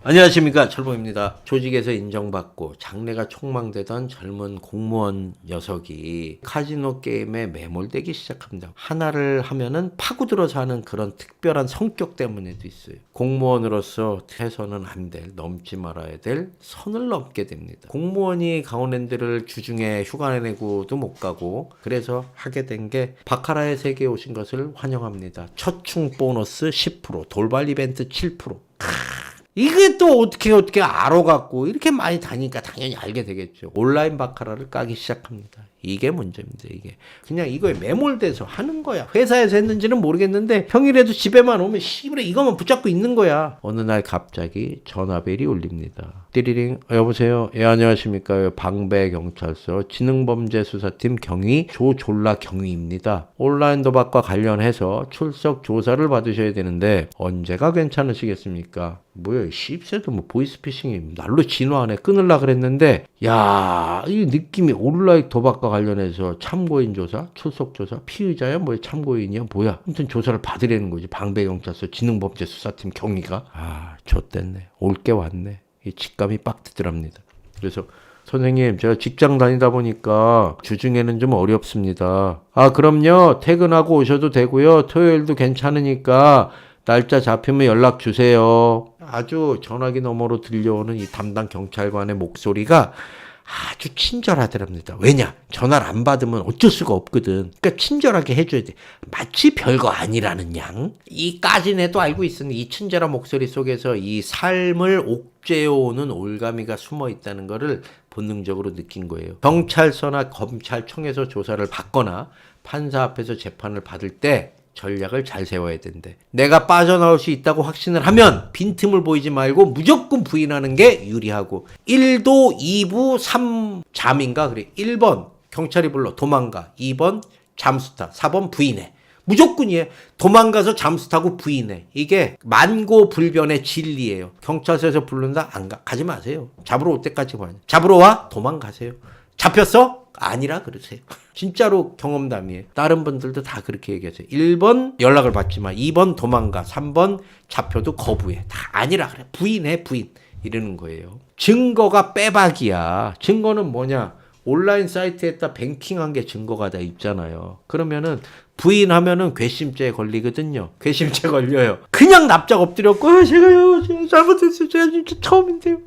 안녕하십니까, 철봉입니다. 조직에서 인정받고 장래가 촉망되던 젊은 공무원 녀석이 카지노 게임에 매몰되기 시작합니다. 하나를 하면은 파고들어서 하는 그런 특별한 성격 때문에도 있어요. 공무원으로서 해서는 안 될, 넘지 말아야 될 선을 넘게 됩니다. 공무원이 강원랜드를 주중에 휴가 내고도 못 가고, 그래서 하게 된 게 바카라의 세계에 오신 것을 환영합니다. 첫충 보너스 10%, 돌발 이벤트 7%. 이게 또 어떻게 알아갖고 이렇게 많이 다니까 당연히 알게 되겠죠. 온라인 바카라를 까기 시작합니다. 이게 문제입니다. 이게 그냥 이거에 매몰돼서 하는 거야. 회사에서 했는지는 모르겠는데 평일에도 집에만 오면 씨부레 이거만 붙잡고 있는 거야. 어느 날 갑자기 전화벨이 울립니다. 띠리링. 여보세요. 예, 안녕하십니까. 방배경찰서 지능범죄수사팀 경위 조졸라 경위입니다. 온라인 도박과 관련해서 출석 조사를 받으셔야 되는데 언제가 괜찮으시겠습니까? 뭐야, 씹새도 뭐 보이스피싱이 날로 진화하네. 끊으려 그랬는데, 야, 이 느낌이 온라인 도박과 관련해서 참고인 조사, 출석 조사, 피의자야, 뭐야, 참고인이야, 뭐야. 아무튼 조사를 받으려는 거지. 방배경찰서 지능범죄수사팀 경위가. 아, 좆됐네. 올 게 왔네. 이 직감이 빡 드더랍니다. 그래서 선생님, 제가 직장 다니다 보니까 주중에는 좀 어렵습니다. 아, 그럼요. 퇴근하고 오셔도 되고요. 토요일도 괜찮으니까 날짜 잡히면 연락 주세요. 아주 전화기 너머로 들려오는 이 담당 경찰관의 목소리가 아주 친절하더랍니다. 왜냐? 전화를 안 받으면 어쩔 수가 없거든. 그러니까 친절하게 해줘야 돼. 마치 별거 아니라는 양. 이 까진 애도 알고 있으니 이 친절한 목소리 속에서 이 삶을 옥죄어오는 올가미가 숨어 있다는 거를 본능적으로 느낀 거예요. 경찰서나 검찰청에서 조사를 받거나 판사 앞에서 재판을 받을 때 전략을 잘 세워야 된대. 내가 빠져나올 수 있다고 확신을 하면 빈틈을 보이지 말고 무조건 부인하는 게 유리하고, 1도 2부 3잠인가 그래. 1번 경찰이 불러 도망가, 2번 잠수 타, 4번 부인해. 무조건이에요. 도망가서 잠수 타고 부인해. 이게 만고불변의 진리예요. 경찰서에서 부른다? 안 가. 가지 마세요. 잡으러 올 때까지 봐요. 잡으러 와? 도망가세요. 잡혔어? 아니라 그러세요. 진짜로 경험담이에요. 다른 분들도 다 그렇게 얘기하세요. 1번 연락을 받지 마. 2번 도망가. 3번 잡혀도 거부해. 다 아니라 그래. 부인해, 부인. 이러는 거예요. 증거가 빼박이야. 증거는 뭐냐? 온라인 사이트에다 뱅킹한 게 증거가 다 있잖아요. 그러면은 부인하면은 궤심죄에 걸리거든요. 궤심죄 걸려요. 그냥 납작 엎드렸고, 제가 잘못했어요. 제가 진짜 처음인데요.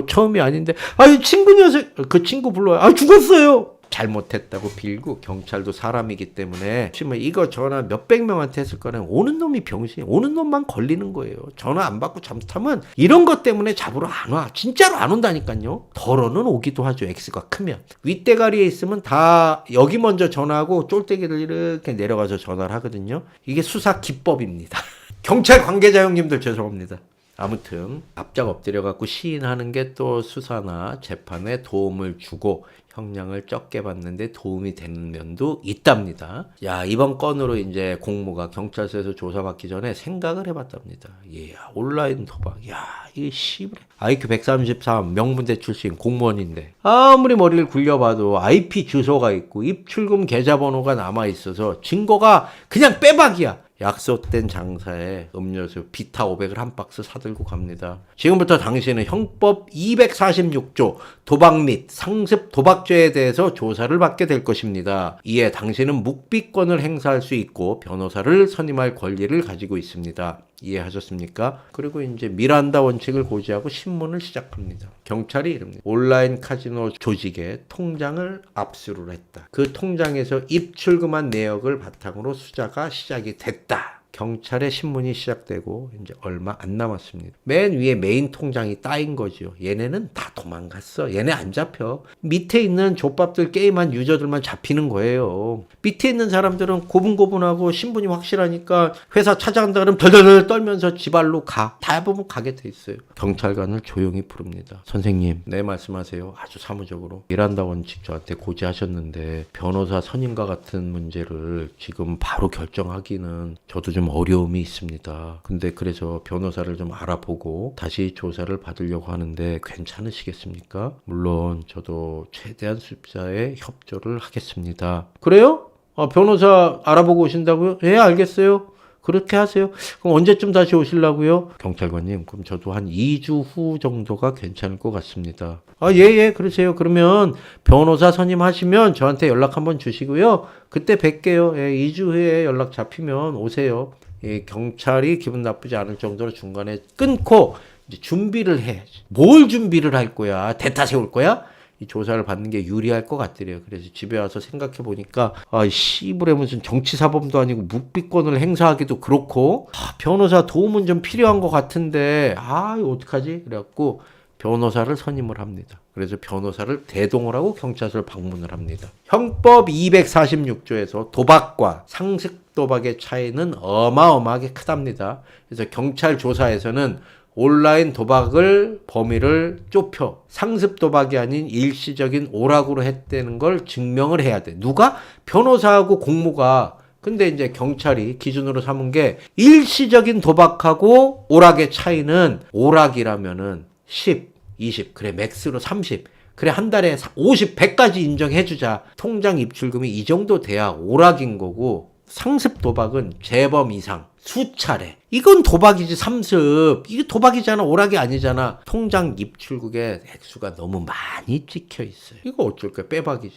처음이 아닌데, 이 친구 녀석, 그 친구 불러요. 죽었어요. 잘못했다고 빌고, 경찰도 사람이기 때문에, 지금 이거 전화 몇백 명한테 했을 거는 오는 놈이 병신, 오는 놈만 걸리는 거예요. 전화 안 받고 잠수타면 이런 것 때문에 잡으러 안 와. 진짜로 안 온다니까요. 덜어는 오기도 하죠. X가 크면. 윗대가리에 있으면 다 여기 먼저 전화하고 쫄대기를 이렇게 내려가서 전화를 하거든요. 이게 수사 기법입니다. 경찰 관계자 형님들 죄송합니다. 아무튼 납작 엎드려갖고 시인하는 게 또 수사나 재판에 도움을 주고 형량을 적게 받는데 도움이 되는 면도 있답니다. 야, 이번 건으로 이제 공무가 경찰서에서 조사받기 전에 생각을 해봤답니다. 예, 온라인 도박. 야, 이게 씨부레. IQ 133 명문대 출신 공무원인데 아무리 머리를 굴려봐도 IP 주소가 있고 입출금 계좌번호가 남아있어서 증거가 그냥 빼박이야. 약속된 장사에 음료수 비타 500을 한 박스 사들고 갑니다. 지금부터 당신은 형법 246조 도박 및 상습 도박죄에 대해서 조사를 받게 될 것입니다. 이에 당신은 묵비권을 행사할 수 있고 변호사를 선임할 권리를 가지고 있습니다. 이해하셨습니까? 그리고 이제 미란다 원칙을 고지하고 신문을 시작합니다. 경찰이 이릅니다. 온라인 카지노 조직의 통장을 압수를 했다. 그 통장에서 입출금한 내역을 바탕으로 수사가 시작이 됐다. 경찰의 신문이 시작되고 이제 얼마 안 남았습니다. 맨 위에 메인 통장이 따인 거죠. 얘네는 다 도망갔어. 얘네 안 잡혀. 밑에 있는 족밥들 게임한 유저들만 잡히는 거예요. 밑에 있는 사람들은 고분고분하고 신분이 확실하니까 회사 찾아간다 그러면 덜덜덜 떨면서 지발로 가. 다 보면 가게 돼 있어요. 경찰관을 조용히 부릅니다. 선생님, 네 말씀하세요. 아주 사무적으로. 미란다 원칙 저한테 고지하셨는데 변호사 선임과 같은 문제를 지금 바로 결정하기는 저도 좀 어려움이 있습니다. 근데 그래서 변호사를 좀 알아보고 다시 조사를 받으려고 하는데 괜찮으시겠습니까? 물론 저도 최대한 수사에 협조를 하겠습니다. 그래요? 변호사 알아보고 오신다고요? 예, 알겠어요. 그렇게 하세요. 그럼 언제쯤 다시 오시려고요? 경찰관님, 그럼 저도 한 2주 후 정도가 괜찮을 것 같습니다. 아, 예, 그러세요. 그러면 변호사 선임하시면 저한테 연락 한번 주시고요. 그때 뵐게요. 예, 2주 후에 연락 잡히면 오세요. 예, 경찰이 기분 나쁘지 않을 정도로 중간에 끊고 이제 준비를 해. 뭘 준비를 할 거야? 대타 세울 거야? 이 조사를 받는 게 유리할 것 같더래요. 그래서 집에 와서 생각해 보니까 씨부레 무슨 정치사범도 아니고 묵비권을 행사하기도 그렇고 변호사 도움은 좀 필요한 것 같은데 이거 어떡하지? 그래갖고 변호사를 선임을 합니다. 그래서 변호사를 대동을 하고 경찰서를 방문을 합니다. 형법 246조에서 도박과 상습 도박의 차이는 어마어마하게 크답니다. 그래서 경찰 조사에서는 온라인 도박을 범위를 좁혀 상습 도박이 아닌 일시적인 오락으로 했다는 걸 증명을 해야 돼. 누가? 변호사하고 공무가. 근데 이제 경찰이 기준으로 삼은 게 일시적인 도박하고 오락의 차이는 오락이라면은 10, 20, 그래 맥스로 30. 그래 한 달에 50, 100까지 인정해주자. 통장 입출금이 이 정도 돼야 오락인 거고 상습 도박은 재범 이상 수차례. 이건 도박이지 상습. 이게 도박이잖아. 오락이 아니잖아. 통장 입출국에 액수가 너무 많이 찍혀 있어요. 이거 어쩔 거야. 빼박이지.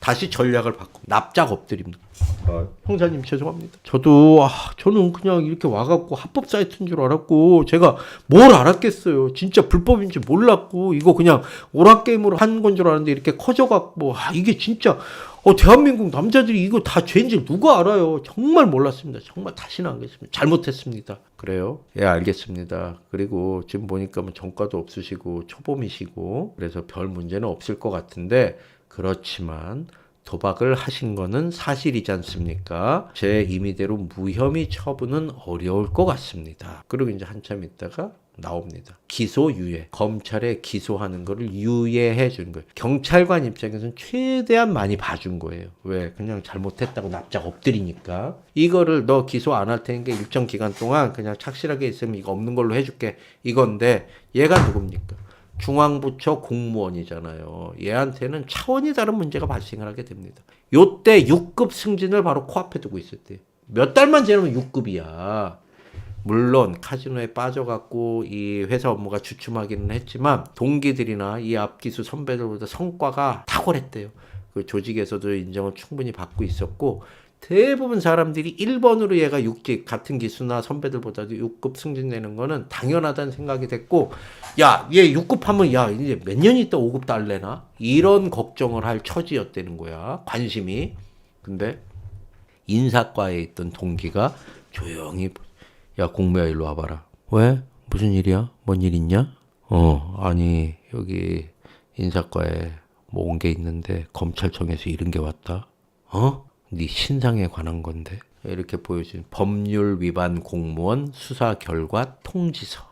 다시 전략을 바꾸고 납작 엎드립니다. 형사님 죄송합니다. 저는 그냥 이렇게 와갖고 합법 사이트인 줄 알았고 제가 뭘 알았겠어요. 진짜 불법인지 몰랐고 이거 그냥 오락게임으로 한 건 줄 알았는데 이렇게 커져갖고 이게 진짜 대한민국 남자들이 이거 다 죄인지 누가 알아요. 정말 몰랐습니다. 정말 다시는 안 하겠습니다. 잘못했습니다. 그래요? 예, 알겠습니다. 그리고 지금 보니까 뭐 전과도 없으시고 초범이시고 그래서 별 문제는 없을 것 같은데 그렇지만 도박을 하신 거는 사실이지 않습니까? 제 임의대로 무혐의 처분은 어려울 것 같습니다. 그리고 이제 한참 있다가 나옵니다. 기소유예. 검찰에 기소하는 거를 유예해 준 거예요. 경찰관 입장에서는 최대한 많이 봐준 거예요. 왜? 그냥 잘못했다고 납작 엎드리니까. 이거를 너 기소 안 할 테니까 일정 기간 동안 그냥 착실하게 있으면 이거 없는 걸로 해줄게. 이건데 얘가 누굽니까? 중앙부처 공무원이잖아요. 얘한테는 차원이 다른 문제가 발생을 하게 됩니다. 요때 6급 승진을 바로 코앞에 두고 있었대요. 몇 달만 지나면 6급이야. 물론 카지노에 빠져갖고 이 회사 업무가 주춤하기는 했지만 동기들이나 이 앞기수 선배들보다 성과가 탁월했대요. 그 조직에서도 인정을 충분히 받고 있었고 대부분 사람들이 1번으로 얘가 6급 같은 기수나 선배들보다도 6급 승진되는 거는 당연하다는 생각이 됐고 야, 얘 6급 하면 야 이제 몇 년 있다 5급 달래나? 이런 걱정을 할 처지였다는 거야. 관심이. 근데 인사과에 있던 동기가 조용히 야 공무야 일로 와봐라. 왜? 무슨 일이야? 뭔 일 있냐? 아니 여기 인사과에 뭐 온 게 있는데 검찰청에서 이런 게 왔다. 네 신상에 관한 건데 이렇게 보여준 법률 위반 공무원 수사 결과 통지서.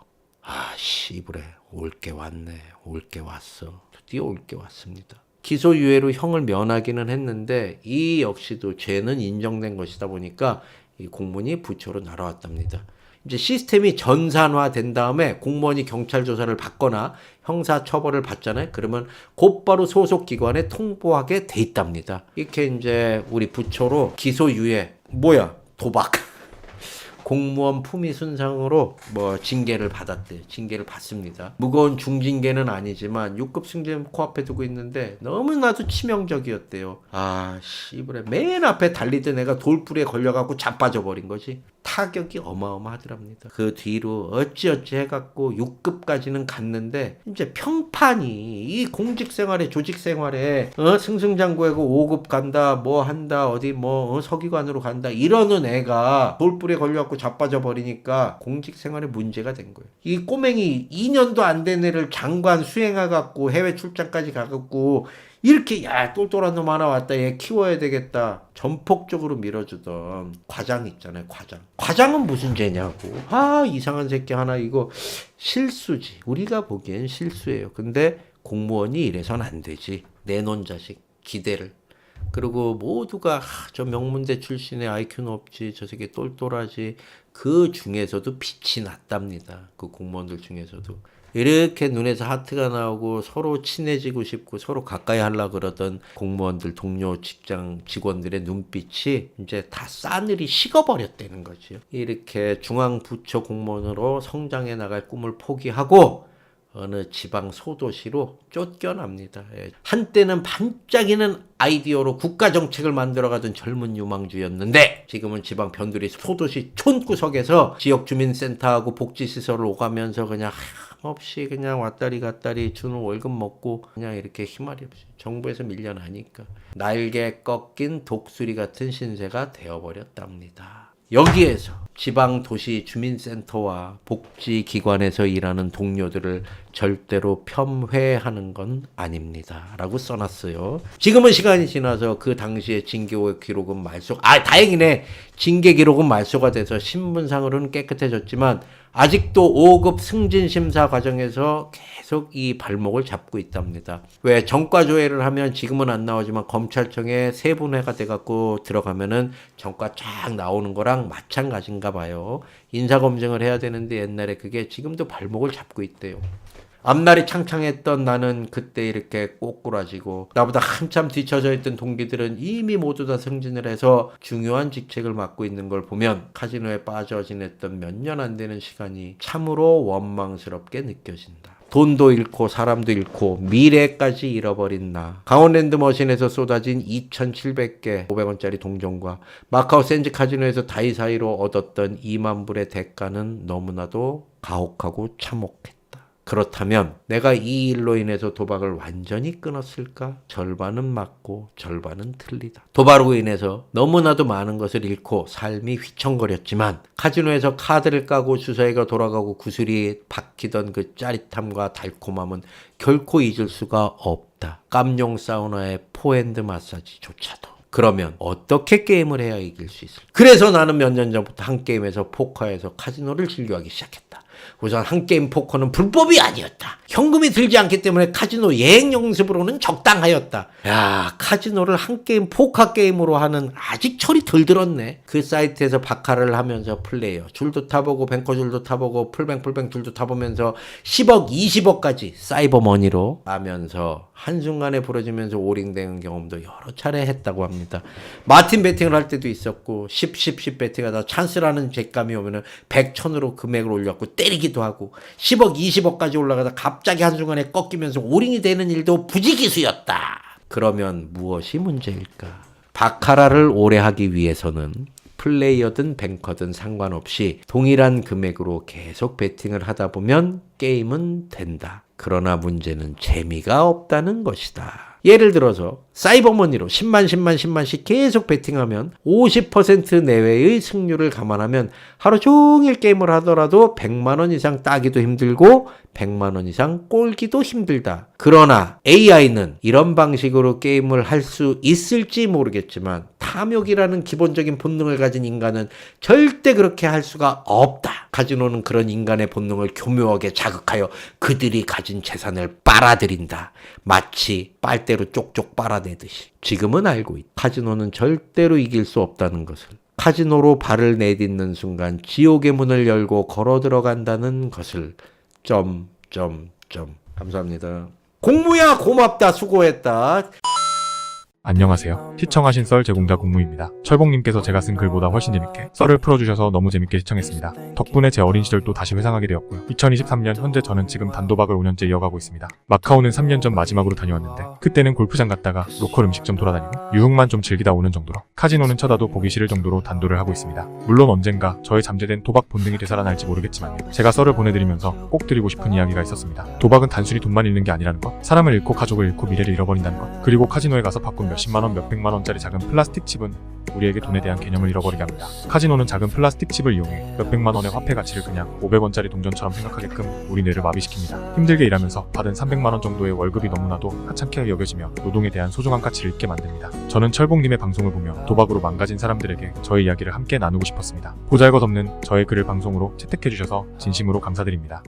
씨부레 올 게 왔네. 올 게 왔어. 드디어 올 게 왔습니다. 기소유예로 형을 면하기는 했는데 이 역시도 죄는 인정된 것이다 보니까 이 공무원이 부처로 날아왔답니다. 이제 시스템이 전산화된 다음에 공무원이 경찰 조사를 받거나 형사 처벌을 받잖아요. 그러면 곧바로 소속 기관에 통보하게 돼 있답니다. 이렇게 이제 우리 부처로 기소유예 뭐야 도박 공무원 품위 순상으로 뭐 징계를 받았대요. 징계를 받습니다. 무거운 중징계는 아니지만 6급 승진 코앞에 두고 있는데 너무나도 치명적이었대요. 씨부레 맨 앞에 달리던 애가 돌불에 걸려갖고 자빠져 버린 거지. 타격이 어마어마하더랍니다. 그 뒤로 어찌어찌 해갖고 6급까지는 갔는데 이제 평판이 이 공직생활에 조직생활에 승승장구하고 5급 간다 뭐 한다 어디 서기관으로 간다 이러는 애가 돌불에 걸려갖고 자빠져 버리니까 공직생활에 문제가 된 거예요. 이 꼬맹이 2년도 안 된 애를 장관 수행해갖고 해외 출장까지 가갖고 이렇게 똘똘한 놈 하나 왔다 얘 키워야 되겠다 전폭적으로 밀어주던 과장 있잖아요. 과장은 무슨 죄냐고. 이상한 새끼 하나 이거 실수지. 우리가 보기엔 실수예요. 근데 공무원이 이래선 안 되지. 내놓은 자식 기대를 그리고 모두가 저 명문대 출신의 IQ는 없지, 저 새끼 똘똘하지. 그 중에서도 빛이 났답니다. 그 공무원들 중에서도. 이렇게 눈에서 하트가 나오고 서로 친해지고 싶고 서로 가까이 하려고 그러던 공무원들, 동료 직장 직원들의 눈빛이 이제 다 싸늘히 식어버렸다는 거죠. 이렇게 중앙부처 공무원으로 성장해 나갈 꿈을 포기하고 어느 지방 소도시로 쫓겨납니다. 한때는 반짝이는 아이디어로 국가정책을 만들어가던 젊은 유망주였는데 지금은 지방 변두리 소도시 촌구석에서 지역주민센터하고 복지시설을 오가면서 그냥 없이 그냥 왔다리 갔다리 주는 월급 먹고 그냥 이렇게 희말이 없이 정부에서 밀려나니까 날개 꺾인 독수리 같은 신세가 되어버렸답니다. 여기에서 지방 도시 주민센터와 복지기관에서 일하는 동료들을 절대로 폄훼하는 건 아닙니다. 라고 써놨어요. 지금은 시간이 지나서 그 당시에 징계 기록은 다행이네. 징계 기록은 말소가 돼서 신분상으로는 깨끗해졌지만 아직도 5급 승진 심사 과정에서 계속 이 발목을 잡고 있답니다. 왜 정과 조회를 하면 지금은 안 나오지만 검찰청에 세분화가 돼갖고 들어가면은 정과 쫙 나오는 거랑 마찬가지인가 봐요. 인사검증을 해야 되는데 옛날에 그게 지금도 발목을 잡고 있대요. 앞날이 창창했던 나는 그때 이렇게 꼬꾸라지고 나보다 한참 뒤처져 있던 동기들은 이미 모두 다 승진을 해서 중요한 직책을 맡고 있는 걸 보면 카지노에 빠져 지냈던 몇 년 안 되는 시간이 참으로 원망스럽게 느껴진다. 돈도 잃고 사람도 잃고 미래까지 잃어버린 나. 강원랜드 머신에서 쏟아진 2,700개 500원짜리 동전과 마카오 샌즈 카지노에서 다이사이로 얻었던 2만 불의 대가는 너무나도 가혹하고 참혹했다. 그렇다면 내가 이 일로 인해서 도박을 완전히 끊었을까? 절반은 맞고 절반은 틀리다. 도박으로 인해서 너무나도 많은 것을 잃고 삶이 휘청거렸지만 카지노에서 카드를 까고 주사위가 돌아가고 구슬이 박히던 그 짜릿함과 달콤함은 결코 잊을 수가 없다. 깜용 사우나의 포핸드 마사지조차도. 그러면 어떻게 게임을 해야 이길 수 있을까? 그래서 나는 몇 년 전부터 한 게임에서 포커에서 카지노를 즐겨하기 시작했다. 우선 한 게임 포커는 불법이 아니었다. 현금이 들지 않기 때문에 카지노 예행 연습으로는 적당하였다. 야, 카지노를 한 게임 포커 게임으로 하는 아직 철이 덜 들었네. 그 사이트에서 바카를 하면서 플레이어 줄도 타보고 뱅커 줄도 타보고 풀뱅 줄도 타보면서 10억 20억까지 사이버머니로 하면서 한순간에 부러지면서 오링되는 경험도 여러 차례 했다고 합니다. 마틴 배팅을 할 때도 있었고 10 배팅하다 찬스라는 잭감이 오면은 100, 1000으로 금액을 올렸고 때리기도 하고 10억 20억까지 올라가다 갑자기 한순간에 꺾이면서 오링이 되는 일도 부지기수였다. 그러면 무엇이 문제일까? 바카라를 오래 하기 위해서는 플레이어든 뱅커든 상관없이 동일한 금액으로 계속 배팅을 하다 보면 게임은 된다. 그러나 문제는 재미가 없다는 것이다. 예를 들어서 사이버머니로 10만씩 계속 배팅하면 50% 내외의 승률을 감안하면 하루 종일 게임을 하더라도 100만원 이상 따기도 힘들고 100만원 이상 꼴기도 힘들다. 그러나 AI는 이런 방식으로 게임을 할 수 있을지 모르겠지만 탐욕이라는 기본적인 본능을 가진 인간은 절대 그렇게 할 수가 없다. 카지노는 그런 인간의 본능을 교묘하게 자극하여 그들이 가진 재산을 빨아들인다. 마치 빨대로 쪽쪽 빨아내듯이. 지금은 알고 있다. 카지노는 절대로 이길 수 없다는 것을. 카지노로 발을 내딛는 순간 지옥의 문을 열고 걸어 들어간다는 것을. 감사합니다. 공무야 고맙다 수고했다. 안녕하세요. 시청하신 썰 제공자 공무입니다. 철봉님께서 제가 쓴 글보다 훨씬 재밌게 썰을 풀어주셔서 너무 재밌게 시청했습니다. 덕분에 제 어린 시절도 다시 회상하게 되었고요. 2023년 현재 저는 지금 단도박을 5년째 이어가고 있습니다. 마카오는 3년 전 마지막으로 다녀왔는데 그때는 골프장 갔다가 로컬 음식점 돌아다니고 유흥만 좀 즐기다 오는 정도로 카지노는 쳐다도 보기 싫을 정도로 단도를 하고 있습니다. 물론 언젠가 저의 잠재된 도박 본능이 되살아날지 모르겠지만요. 제가 썰을 보내드리면서 꼭 드리고 싶은 이야기가 있었습니다. 도박은 단순히 돈만 잃는 게 아니라는 것, 사람을 잃고 가족을 잃고 미래를 잃어버린다는 것, 그리고 카지노에 가서 바꾼 몇십만원 몇백만원짜리 작은 플라스틱 칩은 우리에게 돈에 대한 개념을 잃어버리게 합니다. 카지노는 작은 플라스틱 칩을 이용해 몇백만원의 화폐 가치를 그냥 500원짜리 동전처럼 생각하게끔 우리 뇌를 마비시킵니다. 힘들게 일하면서 받은 300만원 정도의 월급이 너무나도 하찮게 여겨지며 노동에 대한 소중한 가치를 잃게 만듭니다. 저는 철봉님의 방송을 보며 도박으로 망가진 사람들에게 저의 이야기를 함께 나누고 싶었습니다. 보잘것없는 저의 글을 방송으로 채택해주셔서 진심으로 감사드립니다.